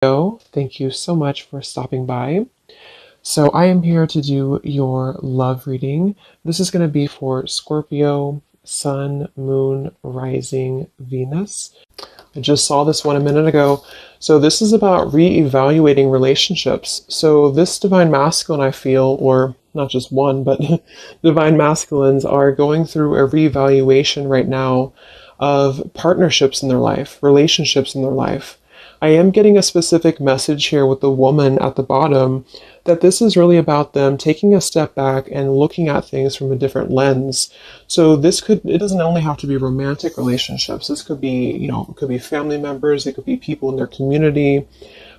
Thank you so much for stopping by. So I am here to do your love reading. This is going to be for Scorpio, Sun, Moon, Rising, Venus. I just saw this one a minute ago. So this is about reevaluating relationships. So this divine masculine, I feel, or not just one, but divine masculines are going through a reevaluation right now of partnerships in their life, relationships in their life. I am getting a specific message here with the woman at the bottom that this is really about them taking a step back and looking at things from a different lens. So it doesn't only have to be romantic relationships. This could be, it could be family members, it could be people in their community.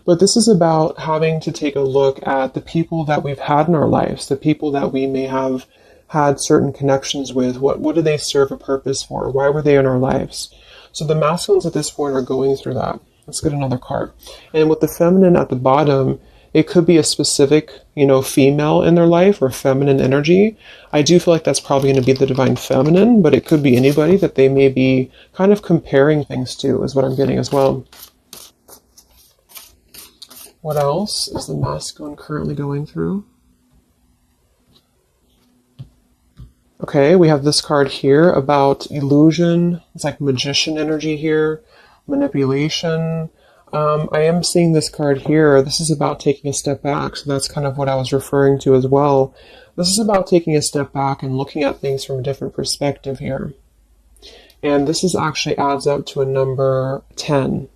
But this is about having to take a look at the people that we've had in our lives, the people that we may have had certain connections with. What do they serve a purpose for? Why were they in our lives? So the masculines at this point are going through that. Let's get another card. And with the feminine at the bottom, it could be a specific, female in their life or feminine energy. I do feel like that's probably going to be the divine feminine, but it could be anybody that they may be kind of comparing things to, is what I'm getting as well. What else is the masculine currently going through? Okay, we have this card here about illusion. It's like magician energy here. Manipulation. I am seeing this card here. This is about taking a step back. So that's kind of what I was referring to as well. This is about taking a step back and looking at things from a different perspective here. And this is actually adds up to a number 10.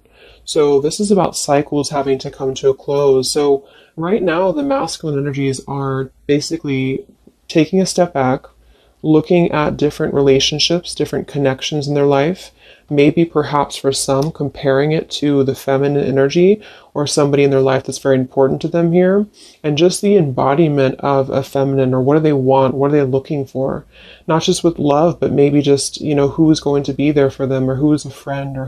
So this is about cycles having to come to a close. So right now the masculine energies are basically taking a step back, looking at different relationships, different connections in their life, maybe perhaps for some comparing it to the feminine energy or somebody in their life that's very important to them here, and just the embodiment of a feminine, or what do they want, what are they looking for, not just with love, but maybe just, who's going to be there for them, or who's a friend, or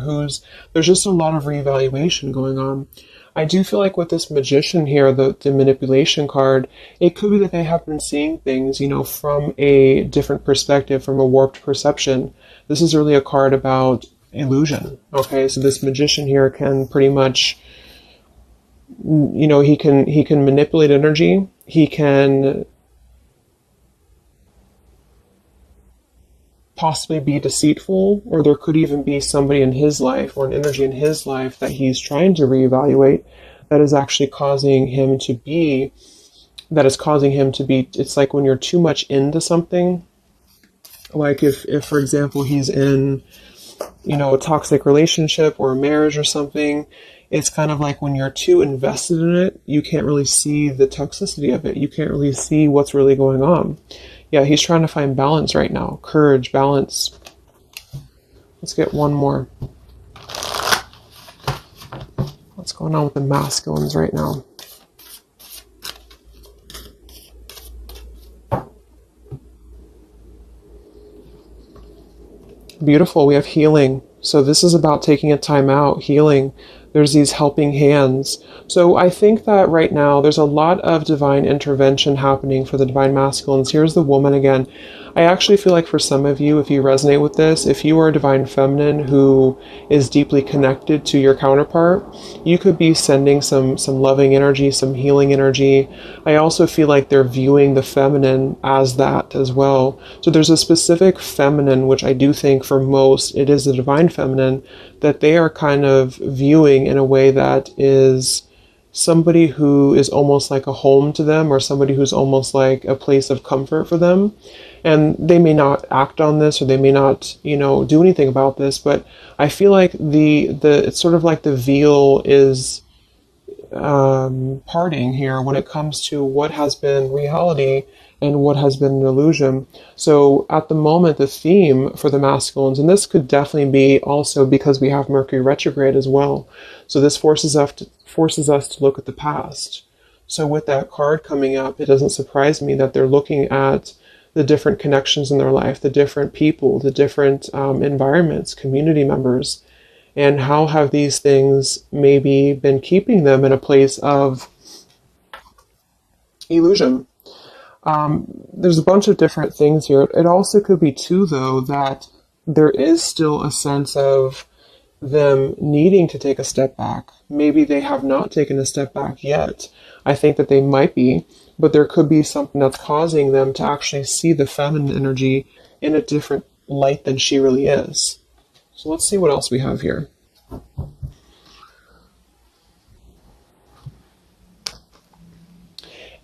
there's just a lot of reevaluation going on. I do feel like with this magician here, the manipulation card, it could be that they have been seeing things, from a different perspective, from a warped perception. This is really a card about illusion. Okay, so this magician here can pretty much, he can manipulate energy. He can possibly be deceitful, or there could even be somebody in his life or an energy in his life that he's trying to reevaluate that is actually causing him to be, it's like when you're too much into something, like if for example, he's in, a toxic relationship or a marriage or something, it's kind of like when you're too invested in it, you can't really see the toxicity of it. You can't really see what's really going on. Yeah, he's trying to find balance right now. Courage, balance. Let's get one more. What's going on with the masculines right now? Beautiful. We have healing. So this is about taking a time out, healing. There's these helping hands. So I think that right now there's a lot of divine intervention happening for the divine masculines. Here's the woman again. I actually feel like for some of you, if you resonate with this, if you are a divine feminine who is deeply connected to your counterpart, you could be sending some loving energy, some healing energy. I also feel like they're viewing the feminine as that as well. So there's a specific feminine, which I do think for most, it is the divine feminine, that they are kind of viewing in a way that is somebody who is almost like a home to them, or somebody who's almost like a place of comfort for them. And they may not act on this, or they may not, do anything about this, but I feel like it's sort of like the veil is parting here when it comes to what has been reality and what has been an illusion. So at the moment, the theme for the masculines, and this could definitely be also because we have Mercury retrograde as well. So this forces us to look at the past. So with that card coming up, it doesn't surprise me that they're looking at the different connections in their life, the different people, the different environments, community members, and how have these things maybe been keeping them in a place of illusion. There's a bunch of different things here. It also could be too, though, that there is still a sense of them needing to take a step back. Maybe they have not taken a step back yet. I think that they might be, but there could be something that's causing them to actually see the feminine energy in a different light than she really is. So let's see what else we have here.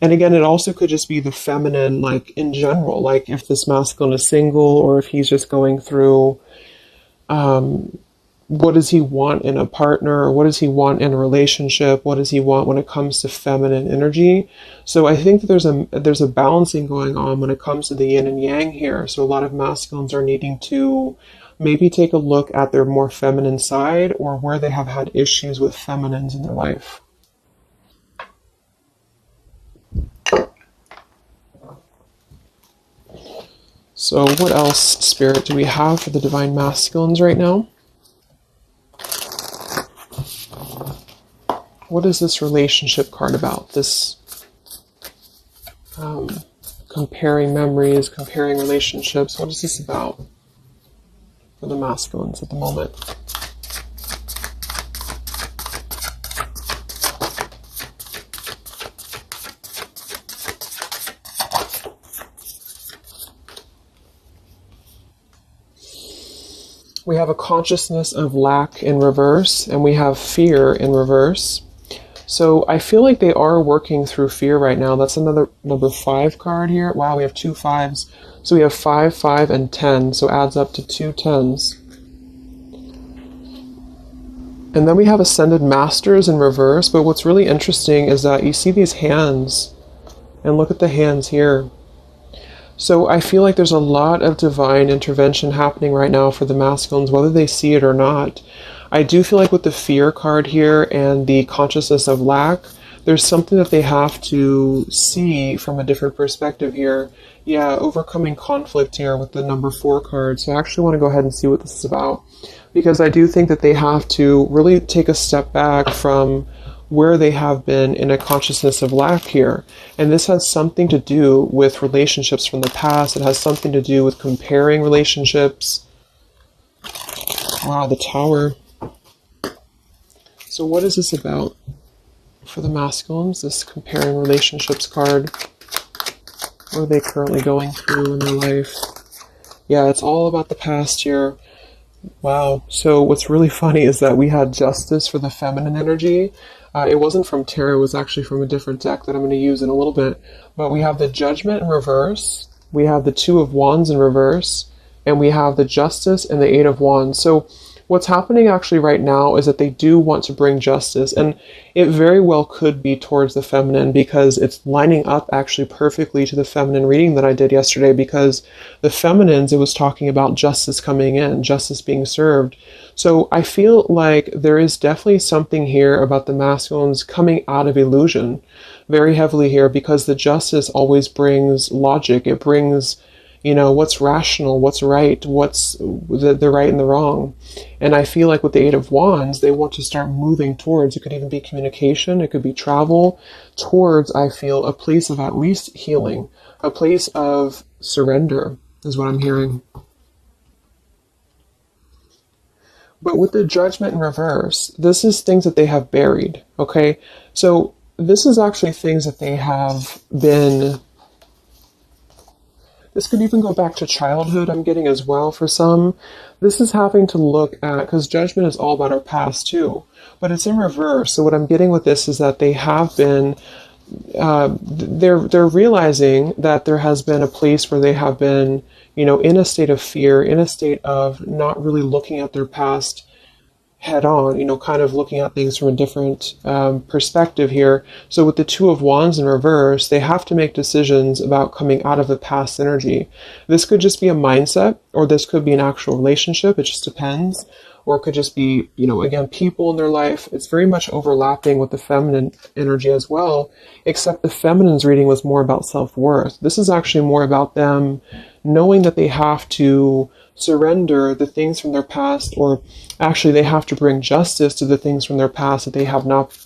And again, it also could just be the feminine, like in general, like if this masculine is single or if he's just going through, what does he want in a partner? Or what does he want in a relationship? What does he want when it comes to feminine energy? So I think that there's a balancing going on when it comes to the yin and yang here. So a lot of masculines are needing to maybe take a look at their more feminine side or where they have had issues with feminines in their life. So what else, Spirit, do we have for the Divine Masculines right now? What is this relationship card about? This comparing memories, comparing relationships. What is this about for the masculines at the moment? We have a consciousness of lack in reverse, and we have fear in reverse. So I feel like they are working through fear right now. That's another number 5 card here. Wow, we have 2 5s. So we have 5, 5, and 10. So adds up to 2 10s. And then we have Ascended Masters in reverse. But what's really interesting is that you see these hands. And look at the hands here. So I feel like there's a lot of divine intervention happening right now for the masculines, whether they see it or not. I do feel like with the fear card here and the consciousness of lack, there's something that they have to see from a different perspective here. Yeah, overcoming conflict here with the number 4 card. So I actually want to go ahead and see what this is about, because I do think that they have to really take a step back from where they have been in a consciousness of lack here. And this has something to do with relationships from the past. It has something to do with comparing relationships. Wow, the Tower. So what is this about for the masculines, this comparing relationships card? What are they currently going through in their life? Yeah, it's all about the past here. Wow. So what's really funny is that we had Justice for the feminine energy. It wasn't from tarot, it was actually from a different deck that I'm going to use in a little bit. But we have the Judgment in reverse, we have the 2 of Wands in reverse, and we have the Justice and the 8 of Wands. So what's happening actually right now is that they do want to bring justice, and it very well could be towards the feminine, because it's lining up actually perfectly to the feminine reading that I did yesterday, because the feminines, it was talking about justice coming in, justice being served. So I feel like there is definitely something here about the masculines coming out of illusion very heavily here, because the justice always brings logic. It brings, you know, what's rational, what's right, what's the right and the wrong. And I feel like with the 8 of Wands, they want to start moving towards, it could even be communication, it could be travel, towards, I feel, a place of at least healing, a place of surrender, is what I'm hearing. But with the Judgment in reverse, this is things that they have buried, okay? So this is actually things that they have been... This could even go back to childhood, I'm getting as well for some. This is having to look at, because Judgment is all about our past too, but it's in reverse. So what I'm getting with this is that they have been, they're realizing that there has been a place where they have been, you know, in a state of fear, in a state of not really looking at their past head on, you know, kind of looking at things from a different perspective here. So with the 2 of Wands in reverse, they have to make decisions about coming out of the past energy. This could just be a mindset, or this could be an actual relationship. It just depends. Or it could just be, you know, again, people in their life. It's very much overlapping with the feminine energy as well, except the feminine's reading was more about self-worth. This is actually more about them knowing that they have to surrender the things from their past, or actually they have to bring justice to the things from their past that they have not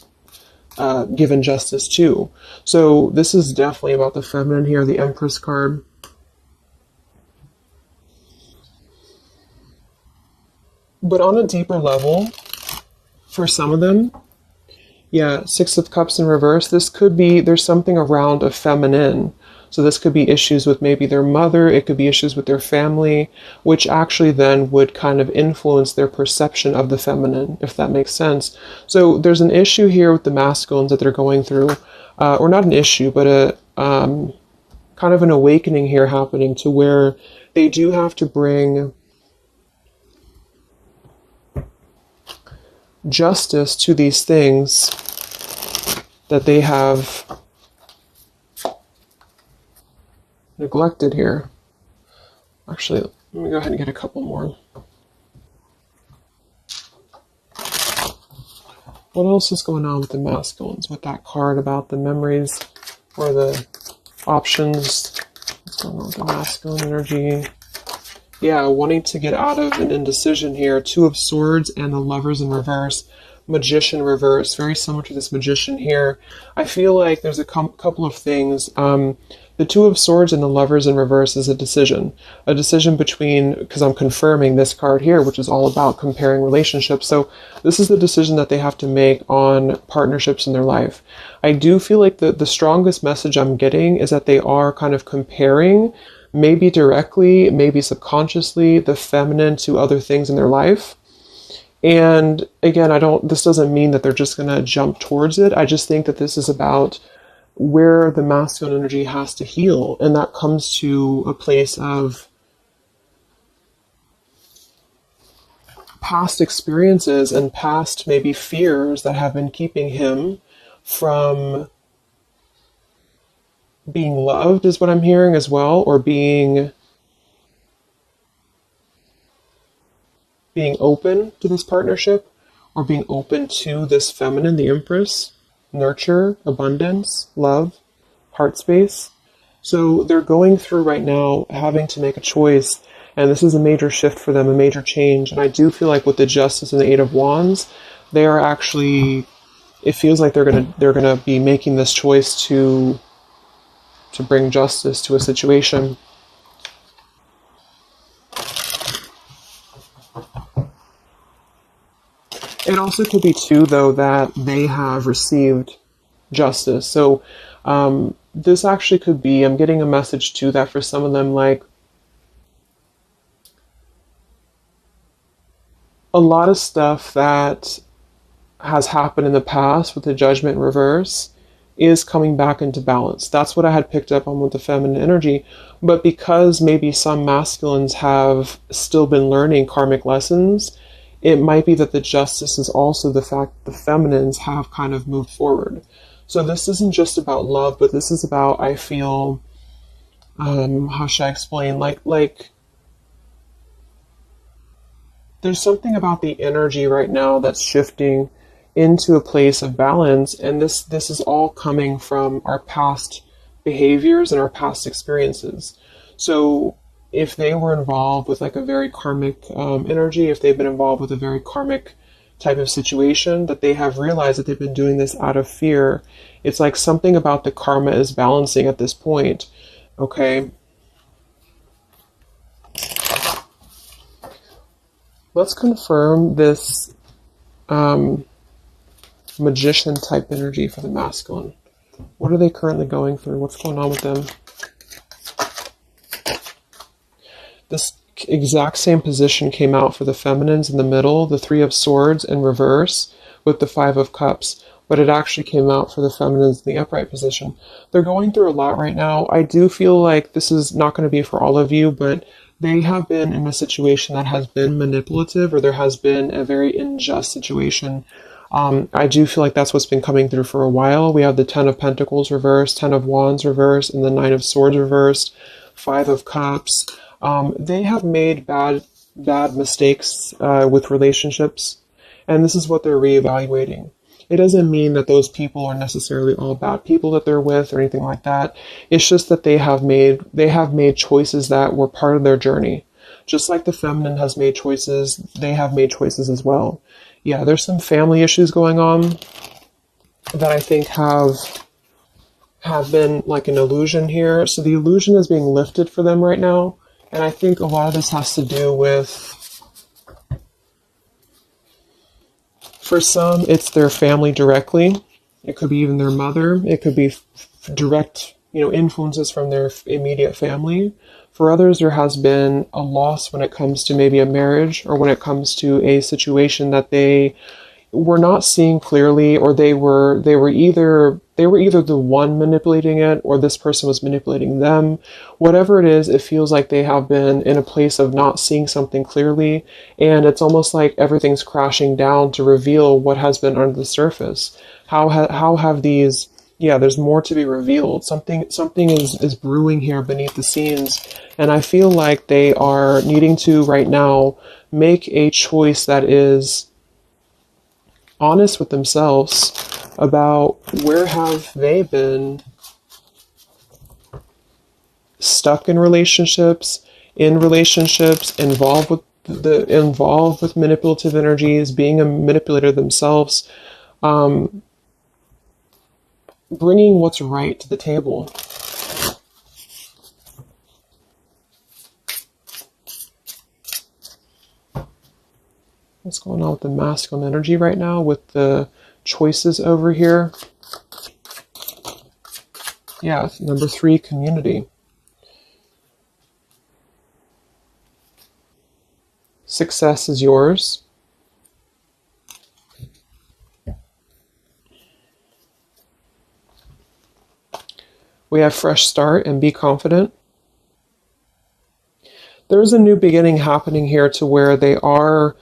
given justice to. So this is definitely about the feminine here, the Empress card. But on a deeper level, for some of them, yeah, Six of Cups in reverse, this could be, there's something around a feminine. So this could be issues with maybe their mother, it could be issues with their family, which actually then would kind of influence their perception of the feminine, if that makes sense. So there's an issue here with the masculines that they're going through, or not an issue, but a kind of an awakening here happening to where they do have to bring justice to these things that they have neglected here. Actually, let me go ahead and get a couple more. What else is going on with the masculines with that card about the memories or the options? What's going on with the masculine energy? Yeah, wanting to get out of an indecision here. Two of Swords and the Lovers in reverse. Magician reverse. Very similar to this Magician here. I feel like there's a couple of things. The Two of Swords and the Lovers in reverse is a decision. A decision between, because I'm confirming this card here, which is all about comparing relationships. So this is the decision that they have to make on partnerships in their life. I do feel like the strongest message I'm getting is that they are kind of comparing, maybe directly, maybe subconsciously, the feminine to other things in their life. And again, this doesn't mean that they're just going to jump towards it. I just think that this is about where the masculine energy has to heal. And that comes to a place of past experiences and past maybe fears that have been keeping him from being loved, is what I'm hearing as well, or being open to this partnership, or being open to this feminine, the Empress, nurture, abundance, love, heart space. So they're going through right now having to make a choice, and this is a major shift for them, a major change. And I do feel like with the Justice and the Eight of Wands, they are actually, it feels like they're gonna be making this choice to bring justice to a situation. It also could be too, though, that they have received justice. So this actually could be, I'm getting a message too that for some of them, like a lot of stuff that has happened in the past with the Judgment in reverse is coming back into balance. That's what I had picked up on with the feminine energy. But because maybe some masculines have still been learning karmic lessons, it might be that the justice is also the fact that the feminines have kind of moved forward. So this isn't just about love, but this is about, I feel, how should I explain? Like there's something about the energy right now that's shifting into a place of balance, and this is all coming from our past behaviors and our past experiences. So if they were involved with like a very karmic energy, if they've been involved with a very karmic type of situation, that they have realized that they've been doing this out of fear. It's like something about the karma is balancing at this point. Okay. Let's confirm this magician type energy for the masculine. What are they currently going through? What's going on with them? This exact same position came out for the feminines in the middle, the Three of Swords in reverse with the Five of Cups, but it actually came out for the feminines in the upright position. They're going through a lot right now. I do feel like this is not going to be for all of you, but they have been in a situation that has been manipulative, or there has been a very unjust situation. I do feel like that's what's been coming through for a while. We have the Ten of Pentacles reversed, Ten of Wands reversed, and the Nine of Swords reversed, Five of Cups. They have made bad mistakes with relationships, and this is what they're reevaluating. It doesn't mean that those people are necessarily all bad people that they're with or anything like that. It's just that they have made choices that were part of their journey. Just like the feminine has made choices, they have made choices as well. Yeah, there's some family issues going on that I think have been like an illusion here. So the illusion is being lifted for them right now. And I think a lot of this has to do with For some, it's their family directly. It could be even their mother. It could be direct, influences from their immediate family. For others, there has been a loss when it comes to maybe a marriage, or when it comes to a situation that they were not seeing clearly, or they were either the one manipulating it, or this person was manipulating them. Whatever it is, it feels like they have been in a place of not seeing something clearly, and it's almost like everything's crashing down to reveal what has been under the surface. How have these? Yeah, there's more to be revealed. Something is brewing here beneath the scenes, and I feel like they are needing to right now make a choice that is honest with themselves about where have they been stuck in relationships, involved with manipulative energies, being a manipulator themselves, bringing what's right to the table. What's going on with the masculine energy right now with the choices over here? Yeah, number 3, community. Success is yours. We have fresh start and be confident. There's a new beginning happening here to where they are.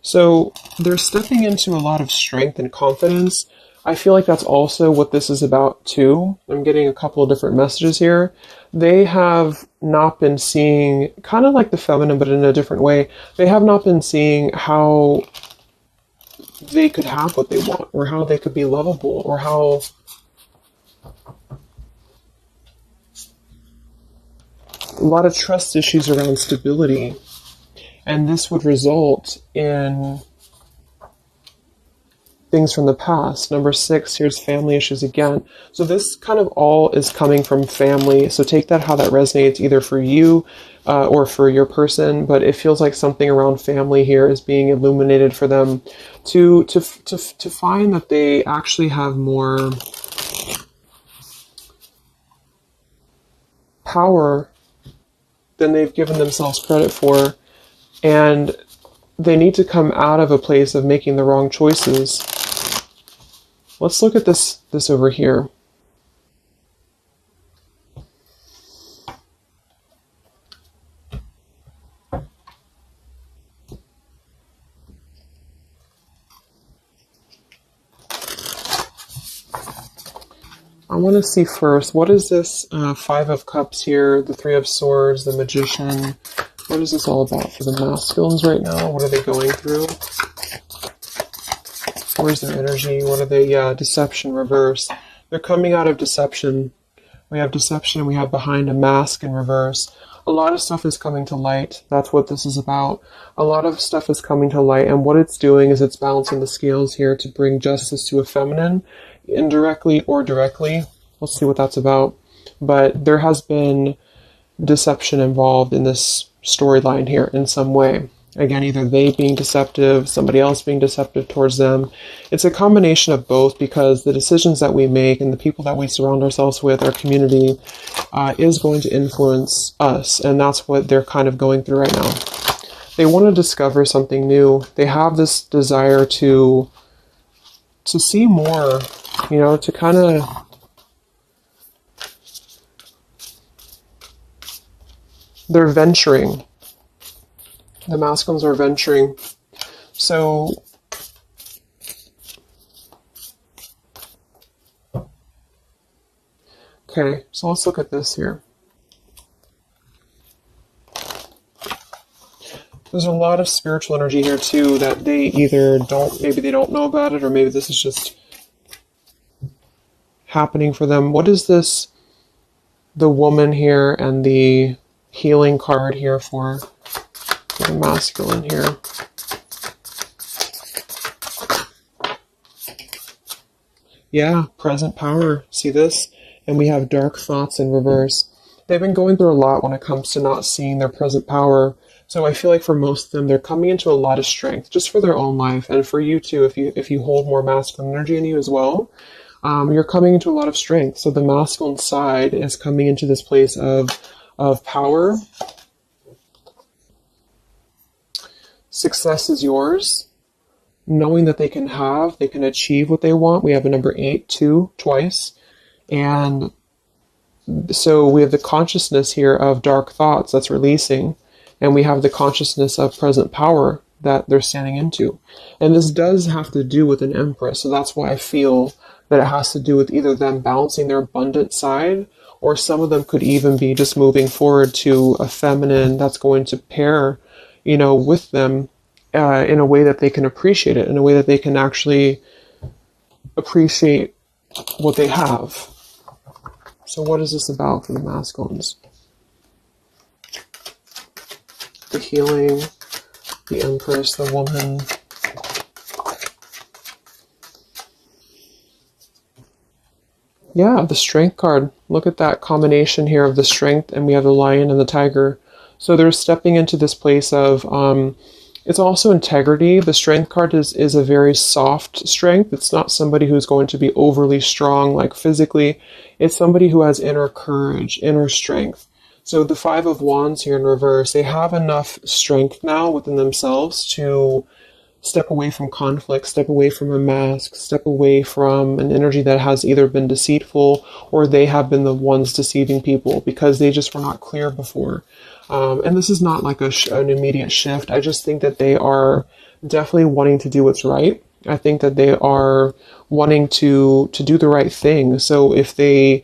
So they're stepping into a lot of strength and confidence. I feel like that's also what this is about too. I'm getting a couple of different messages here. They have not been seeing, kind of like the feminine, but in a different way. They have not been seeing how they could have what they want, or how they could be lovable, or how a lot of trust issues around stability. And this would result in things from the past. Number 6, here's family issues again. So this kind of all is coming from family. So take that how that resonates, either for you or for your person. But it feels like something around family here is being illuminated for them to find that they actually have more power than they've given themselves credit for. And they need to come out of a place of making the wrong choices. Let's look at this over here. I want to see first, what is this 5 of Cups here, the 3 of Swords, the Magician? What is this all about for the masculines right now? What are they going through? Where's their energy? What are they? Yeah, deception, reverse. They're coming out of deception. We have deception, we have behind a mask in reverse. A lot of stuff is coming to light. That's what this is about. A lot of stuff is coming to light, and what it's doing is it's balancing the scales here to bring justice to a feminine, indirectly or directly. Let's see what that's about. But there has been deception involved in this storyline here in some way. Again, either they being deceptive, somebody else being deceptive towards them. It's a combination of both, because the decisions that we make and the people that we surround ourselves with, our community, is going to influence us. And that's what they're kind of going through right now. They want to discover something new. They have this desire to see more, to kind of they're venturing. The masculines are venturing. So okay, so let's look at this here. There's a lot of spiritual energy here too that they either maybe they don't know about it, or maybe this is just happening for them. What is this? The woman here and the healing card here for the masculine here. Yeah, present power. See this? And we have dark thoughts in reverse. They've been going through a lot when it comes to not seeing their present power. So I feel like for most of them, they're coming into a lot of strength just for their own life, and for you too, if you hold more masculine energy in you as well, you're coming into a lot of strength. So the masculine side is coming into this place of power. Success is yours. Knowing that they can achieve what they want. We have a number 8, 2, twice. And so we have the consciousness here of dark thoughts that's releasing. And we have the consciousness of present power that they're standing into. And this does have to do with an Empress. So that's why I feel that it has to do with either them balancing their abundant side, or some of them could even be just moving forward to a feminine that's going to pair, with them in a way that they can appreciate it, in a way that they can actually appreciate what they have. So what is this about for the masculines? The healing, the Empress, the woman. Yeah, the Strength card. Look at that combination here of the Strength, and we have the Lion and the Tiger. So they're stepping into this place of, it's also integrity. The Strength card is a very soft strength. It's not somebody who's going to be overly strong, like physically. It's somebody who has inner courage, inner strength. So the Five of Wands here in reverse, they have enough strength now within themselves to step away from conflict, step away from a mask, step away from an energy that has either been deceitful or they have been the ones deceiving people because they just were not clear before. And this is not like an immediate shift. I just think that they are definitely wanting to do what's right. I think that they are wanting to do the right thing. So if they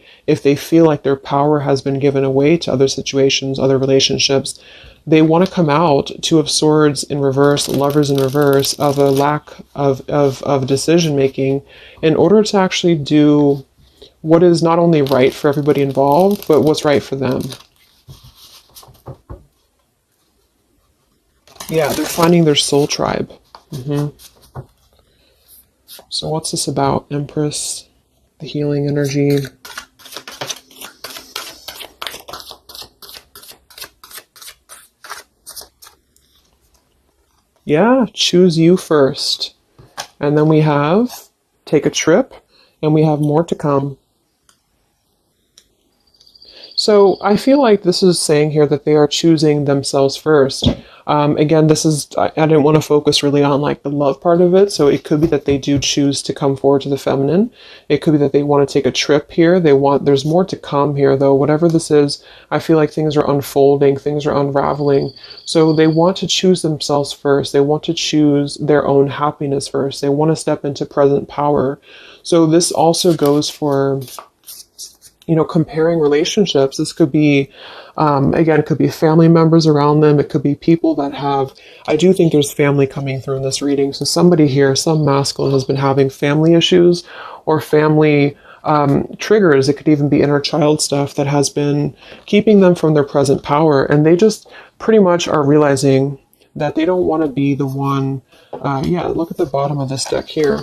feel like their power has been given away to other situations, other relationships, they want to come out. Two of Swords in reverse, Lovers in reverse, of a lack of decision making in order to actually do what is not only right for everybody involved, but what's right for them. Yeah, they're finding their soul tribe. So what's this about? Empress, the healing energy. Yeah, choose you first. And then we have take a trip, and we have more to come. So I feel like this is saying here that they are choosing themselves first. Again, I didn't want to focus really on like the love part of it. So it could be that they do choose to come forward to the feminine. It could be that they want to take a trip here. There's more to come here though. Whatever this is, I feel like things are unfolding, things are unraveling. So they want to choose themselves first. They want to choose their own happiness first. They want to step into present power. So this also goes for, comparing relationships. This could be, again, it could be family members around them. It could be people that I do think there's family coming through in this reading. So somebody here, some masculine has been having family issues or family triggers. It could even be inner child stuff that has been keeping them from their present power. And they just pretty much are realizing that they don't want to be the one. Look at the bottom of this deck here.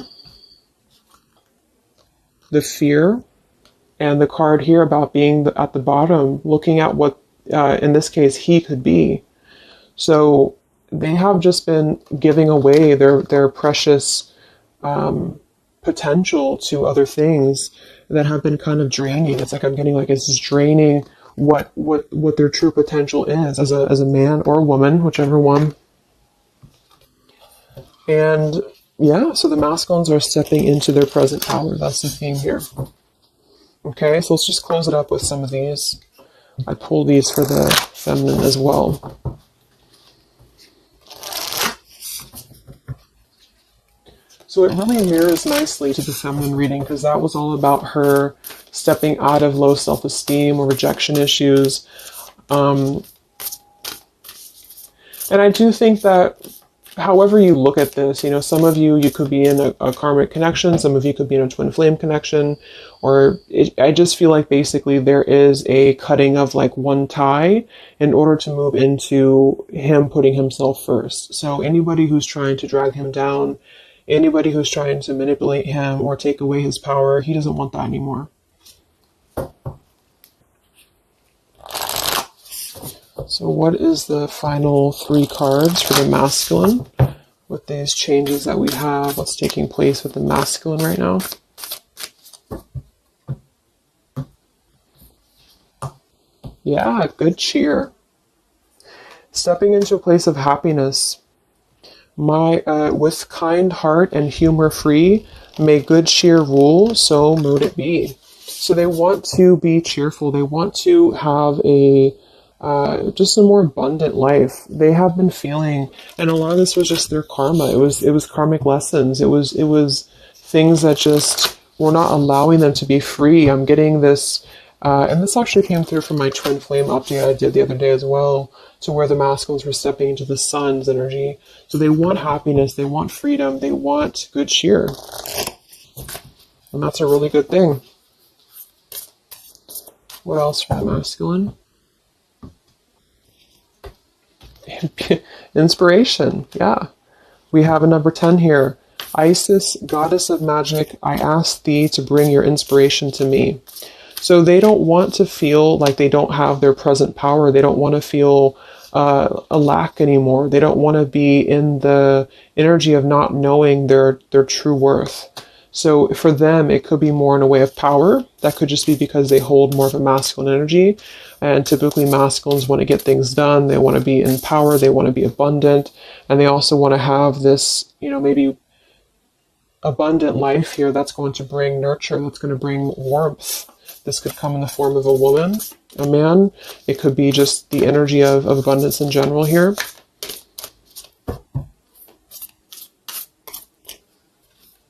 The fear. And the card here about being at the bottom, looking at what, in this case, he could be. So they have just been giving away their precious potential to other things that have been kind of draining. It's like I'm getting like it's draining what their true potential is as a man or a woman, whichever one. And yeah, so the masculines are stepping into their present power. That's the theme here. Okay, so let's just close it up with some of these. I pulled these for the feminine as well. So it really mirrors nicely to the feminine reading because that was all about her stepping out of low self-esteem or rejection issues. And I do think that however you look at this, some of you could be in a karmic connection, some of you could be in a twin flame connection, I just feel like basically there is a cutting of like one tie in order to move into him putting himself first. So anybody who's trying to drag him down, anybody who's trying to manipulate him or take away his power, he doesn't want that anymore. So what is the final 3 cards for the masculine with these changes that we have? What's taking place with the masculine right now? Yeah, good cheer. Stepping into a place of happiness. With kind heart and humor free, may good cheer rule, so mote it be. So they want to be cheerful. They want to have just a more abundant life. They have been feeling, and a lot of this was just their karma. It was karmic lessons. It was things that just were not allowing them to be free. I'm getting this, and this actually came through from my twin flame update I did the other day as well, to where the masculines were stepping into the sun's energy. So they want happiness, they want freedom, they want good cheer. And that's a really good thing. What else for the masculine? Inspiration, yeah. We have a number 10 here. Isis, goddess of magic, I ask thee to bring your inspiration to me. So they don't want to feel like they don't have their present power. They don't want to feel a lack anymore. They don't want to be in the energy of not knowing their true worth. So for them, it could be more in a way of power. That could just be because they hold more of a masculine energy. And typically masculines want to get things done. They want to be in power. They want to be abundant. And they also want to have this, maybe abundant life here that's going to bring nurture, that's going to bring warmth. This could come in the form of a woman, a man. It could be just the energy of abundance in general here.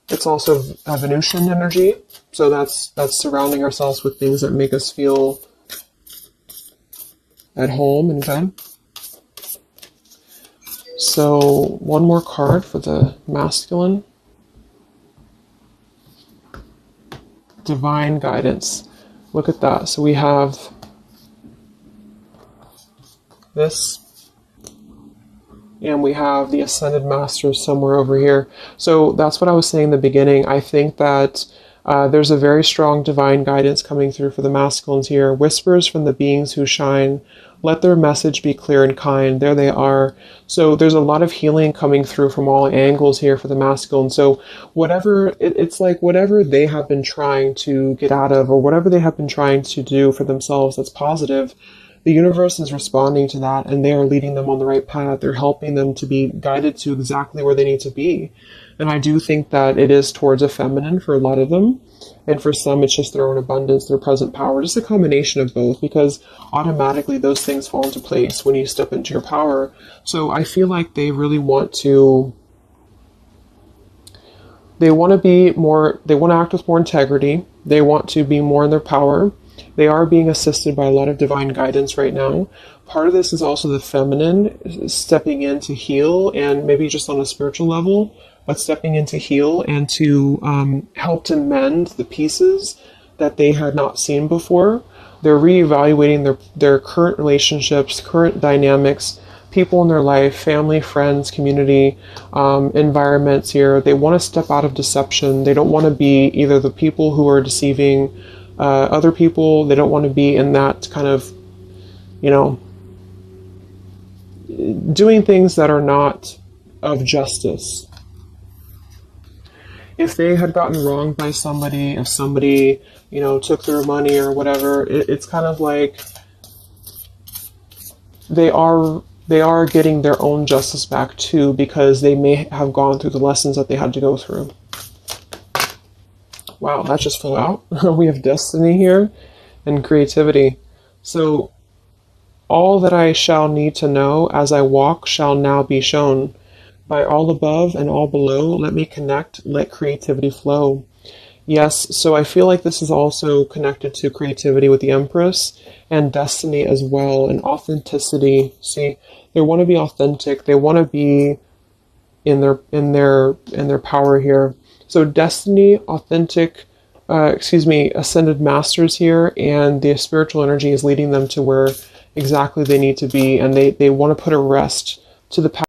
It's also a Venusian energy. So that's surrounding ourselves with things that make us feel at home and good. So one more card for the masculine. Divine guidance. Look at that. So we have this, and we have the Ascended Masters somewhere over here. So that's what I was saying in the beginning. I think that there's a very strong divine guidance coming through for the masculines here. Whispers from the beings who shine. Let their message be clear and kind. There they are. So there's a lot of healing coming through from all angles here for the masculine. So it's like whatever they have been trying to get out of, or whatever they have been trying to do for themselves that's positive, the universe is responding to that, and they are leading them on the right path. They're helping them to be guided to exactly where they need to be. And I do think that it is towards a feminine for a lot of them. And for some, it's just their own abundance, their present power, just a combination of both, because automatically those things fall into place when you step into your power. So I feel like they really want to, they want to act with more integrity. They want to be more in their power. They are being assisted by a lot of divine guidance right now. Part of this is also the feminine stepping in to heal, and maybe just on a spiritual level, but stepping in to heal and to help to mend the pieces that they had not seen before. They're reevaluating their current relationships, current dynamics, people in their life, family, friends, community, environments here. They want to step out of deception. They don't want to be either the people who are deceiving other people. They don't want to be in that kind of, doing things that are not of justice. If they had gotten wronged by somebody, if somebody, took their money or whatever, it's kind of like they are getting their own justice back too, because they may have gone through the lessons that they had to go through. Wow, that just flew out. We have destiny here and creativity. So all that I shall need to know as I walk shall now be shown. By all above and all below, let me connect, let creativity flow. Yes, so I feel like this is also connected to creativity with the Empress and destiny as well, and authenticity. See, they want to be authentic. They want to be in their power here. So destiny, authentic, ascended masters here, and the spiritual energy is leading them to where exactly they need to be, and they want to put a rest to the